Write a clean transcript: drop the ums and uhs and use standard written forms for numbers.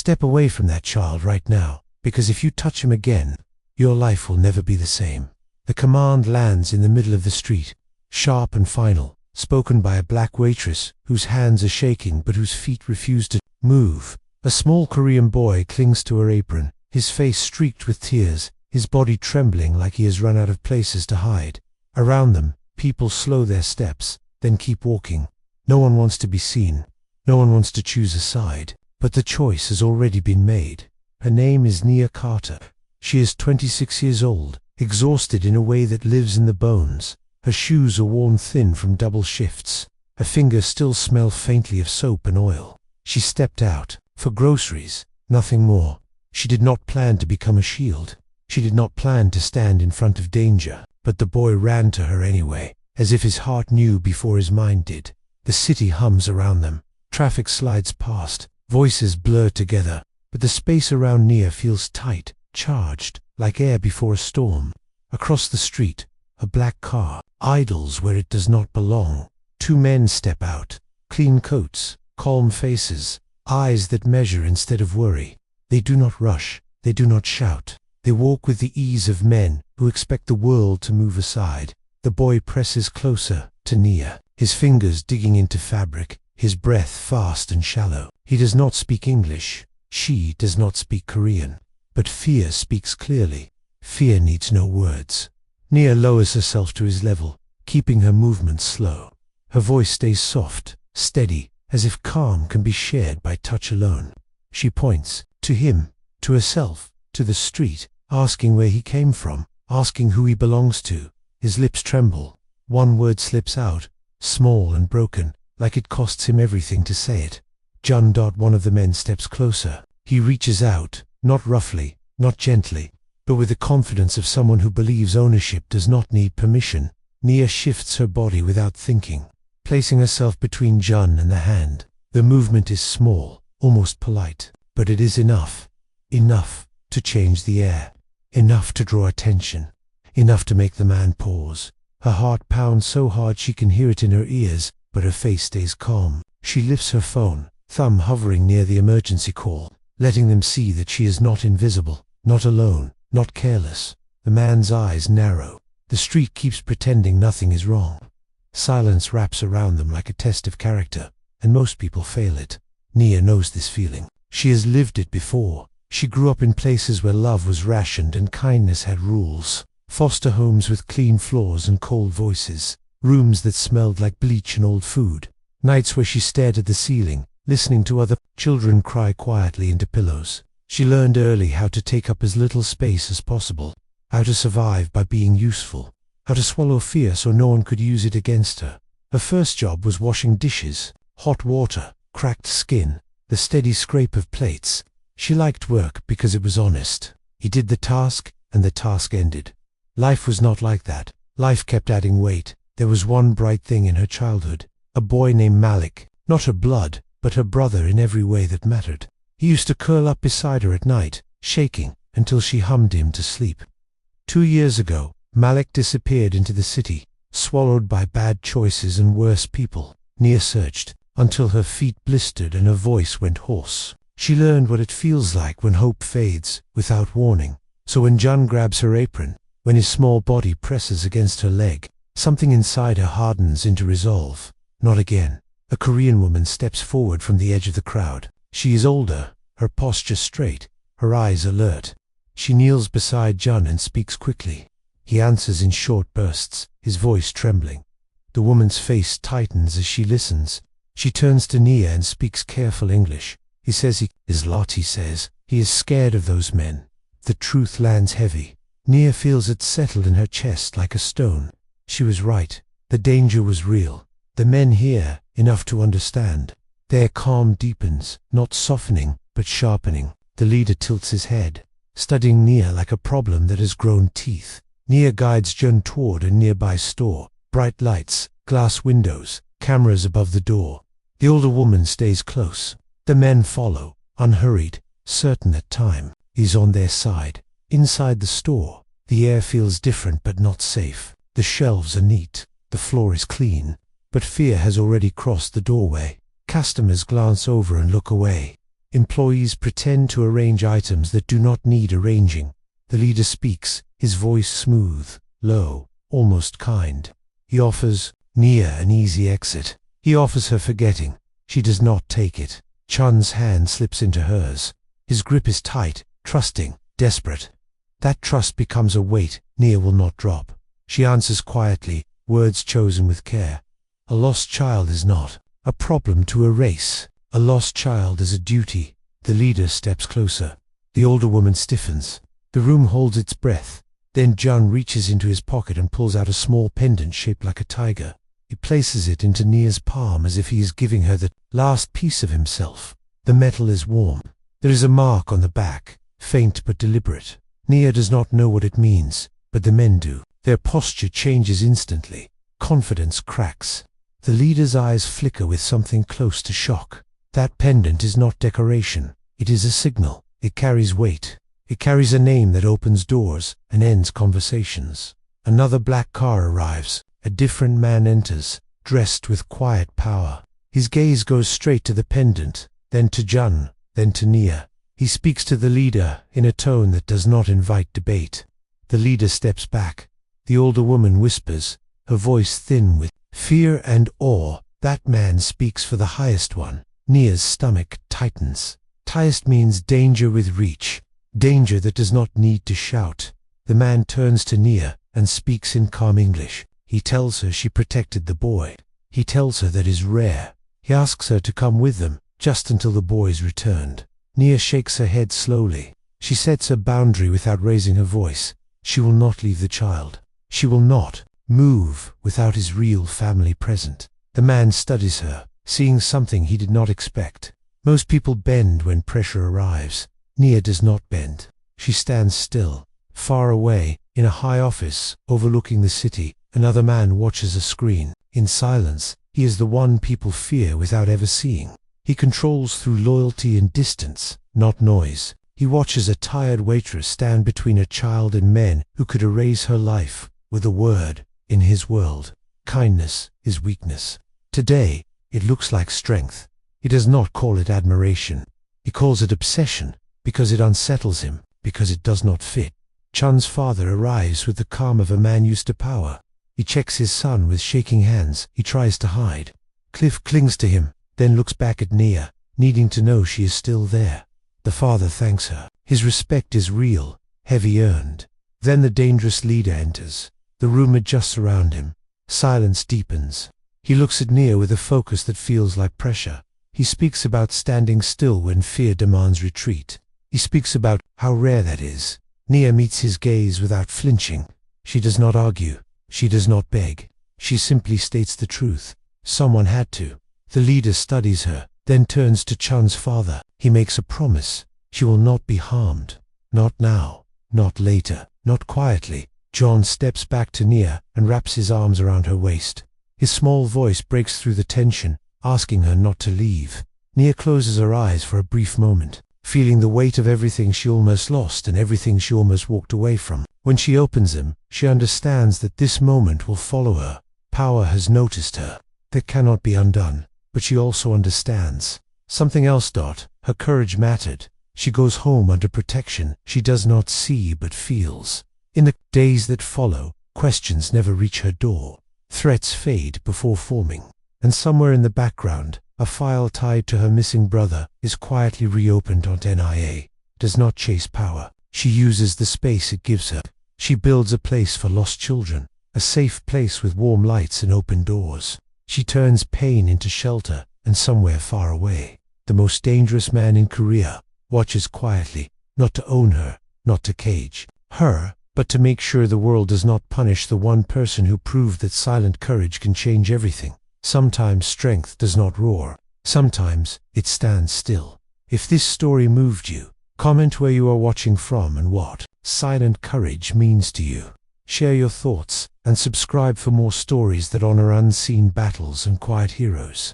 Step away from that child right now, because if you touch him again, your life will never be the same. The command lands in the middle of the street, sharp and final, spoken by a black waitress whose hands are shaking but whose feet refuse to move. A small Korean boy clings to her apron, his face streaked with tears, his body trembling like he has run out of places to hide. Around them, people slow their steps, then keep walking. No one wants to be seen. No one wants to choose a side. But the choice has already been made. Her name is Nia Carter. She is 26 years old, exhausted in a way that lives in the bones. Her shoes are worn thin from double shifts. Her fingers still smell faintly of soap and oil. She stepped out for groceries, nothing more. She did not plan to become a shield. She did not plan to stand in front of danger. But the boy ran to her anyway, as if his heart knew before his mind did. The city hums around them. Traffic slides past. Voices blur together. But the space around Nia feels tight, charged, like air before a storm. Across the street, a black car idles where it does not belong. Two men step out. Clean coats, calm faces, eyes that measure instead of worry. They do not rush. They do not shout. They walk with the ease of men who expect the world to move aside. The boy presses closer to Nia, his fingers digging into fabric, his breath fast and shallow. He does not speak English. She does not speak Korean. But fear speaks clearly. Fear needs no words. Nia lowers herself to his level, keeping her movements slow. Her voice stays soft, steady, as if calm can be shared by touch alone. She points to him, to herself, to the street, asking where he came from, asking who he belongs to. His lips tremble. One word slips out, small and broken, like it costs him everything to say it. Jun. One of the men steps closer. He reaches out, not roughly, not gently, but with the confidence of someone who believes ownership does not need permission. Nia shifts her body without thinking, placing herself between Jun and the hand. The movement is small, almost polite, but it is enough. Enough to change the air. Enough to draw attention. Enough to make the man pause. Her heart pounds so hard she can hear it in her ears, but her face stays calm. She lifts her phone, thumb hovering near the emergency call, letting them see that she is not invisible, not alone, not careless. The man's eyes narrow. The street keeps pretending nothing is wrong. Silence wraps around them like a test of character, and most people fail it. Nia knows this feeling. She has lived it before. She grew up in places where love was rationed and kindness had rules. Foster homes with clean floors and cold voices. Rooms that smelled like bleach and old food. Nights where she stared at the ceiling, listening to other children cry quietly into pillows. She learned early how to take up as little space as possible, how to survive by being useful, how to swallow fear so no one could use it against her. Her first job was washing dishes, hot water, cracked skin, the steady scrape of plates. She liked work because it was honest. He did the task, and the task ended. Life was not like that. Life kept adding weight. There was one bright thing in her childhood. A boy named Malik, not her blood, but her brother in every way that mattered. He used to curl up beside her at night, shaking, until she hummed him to sleep. 2 years ago, Malik disappeared into the city, swallowed by bad choices and worse people. Nia searched, until her feet blistered and her voice went hoarse. She learned what it feels like when hope fades, without warning. So when Jun grabs her apron, when his small body presses against her leg, something inside her hardens into resolve. Not again. A Korean woman steps forward from the edge of the crowd. She is older, her posture straight, her eyes alert. She kneels beside Jun and speaks quickly. He answers in short bursts, his voice trembling. The woman's face tightens as she listens. She turns to Nia and speaks careful English. He says he is lot, he says. He is scared of those men. The truth lands heavy. Nia feels it settled in her chest like a stone. She was right. The danger was real. The men here, enough to understand. Their calm deepens, not softening, but sharpening. The leader tilts his head, studying Nia like a problem that has grown teeth. Nia guides Jun toward a nearby store. Bright lights, glass windows, cameras above the door. The older woman stays close. The men follow, unhurried, certain that time is on their side. Inside the store, the air feels different but not safe. The shelves are neat, the floor is clean, but fear has already crossed the doorway. Customers glance over and look away. Employees pretend to arrange items that do not need arranging. The leader speaks, his voice smooth, low, almost kind. He offers Nia an easy exit. He offers her forgetting. She does not take it. Chun's hand slips into hers. His grip is tight, trusting, desperate. That trust becomes a weight Nia will not drop. She answers quietly, words chosen with care. A lost child is not a problem to erase. A lost child is a duty. The leader steps closer. The older woman stiffens. The room holds its breath. Then Chun reaches into his pocket and pulls out a small pendant shaped like a tiger. He places it into Nia's palm as if he is giving her the last piece of himself. The metal is warm. There is a mark on the back, faint but deliberate. Nia does not know what it means, but the men do. Their posture changes instantly. Confidence cracks. The leader's eyes flicker with something close to shock. That pendant is not decoration. It is a signal. It carries weight. It carries a name that opens doors and ends conversations. Another black car arrives. A different man enters, dressed with quiet power. His gaze goes straight to the pendant, then to Chun, then to Nia. He speaks to the leader in a tone that does not invite debate. The leader steps back. The older woman whispers, her voice thin with fear and awe. That man speaks for the highest one. Nia's stomach tightens. Highest means danger with reach, danger that does not need to shout. The man turns to Nia and speaks in calm English. He tells her she protected the boy. He tells her that is rare. He asks her to come with them, just until the boys returned. Nia shakes her head slowly. She sets a boundary without raising her voice. She will not leave the child. She will not move without his real family present. The man studies her, seeing something he did not expect. Most people bend when pressure arrives. Nia does not bend. She stands still. Far away, in a high office overlooking the city, another man watches a screen. In silence, he is the one people fear without ever seeing. He controls through loyalty and distance, not noise. He watches a tired waitress stand between a child and men who could erase her life with a word. In his world, kindness is weakness. Today, it looks like strength. He does not call it admiration. He calls it obsession, because it unsettles him, because it does not fit. Chun's father arrives with the calm of a man used to power. He checks his son with shaking hands. He tries to hide. Cliff clings to him, then looks back at Nia, needing to know she is still there. The father thanks her. His respect is real, heavy earned. Then the dangerous leader enters. The room adjusts around him. Silence deepens. He looks at Nia with a focus that feels like pressure. He speaks about standing still when fear demands retreat. He speaks about how rare that is. Nia meets his gaze without flinching. She does not argue. She does not beg. She simply states the truth. Someone had to. The leader studies her, then turns to Chun's father. He makes a promise. She will not be harmed. Not now. Not later. Not quietly. John steps back to Nia and wraps his arms around her waist. His small voice breaks through the tension, asking her not to leave. Nia closes her eyes for a brief moment, feeling the weight of everything she almost lost and everything she almost walked away from. When she opens them, she understands that this moment will follow her. Power has noticed her. That cannot be undone. But she also understands something else. Her courage mattered. She goes home under protection she does not see but feels. In the days that follow, questions never reach her door. Threats fade before forming. And somewhere in the background, a file tied to her missing brother is quietly reopened on NIA. Does not chase power. She uses the space it gives her. She builds a place for lost children, a safe place with warm lights and open doors. She turns pain into shelter, and somewhere far away, the most dangerous man in Korea watches quietly, not to own her, not to cage her, but to make sure the world does not punish the one person who proved that silent courage can change everything. Sometimes strength does not roar. Sometimes it stands still. If this story moved you, comment where you are watching from and what silent courage means to you. Share your thoughts and subscribe for more stories that honor unseen battles and quiet heroes.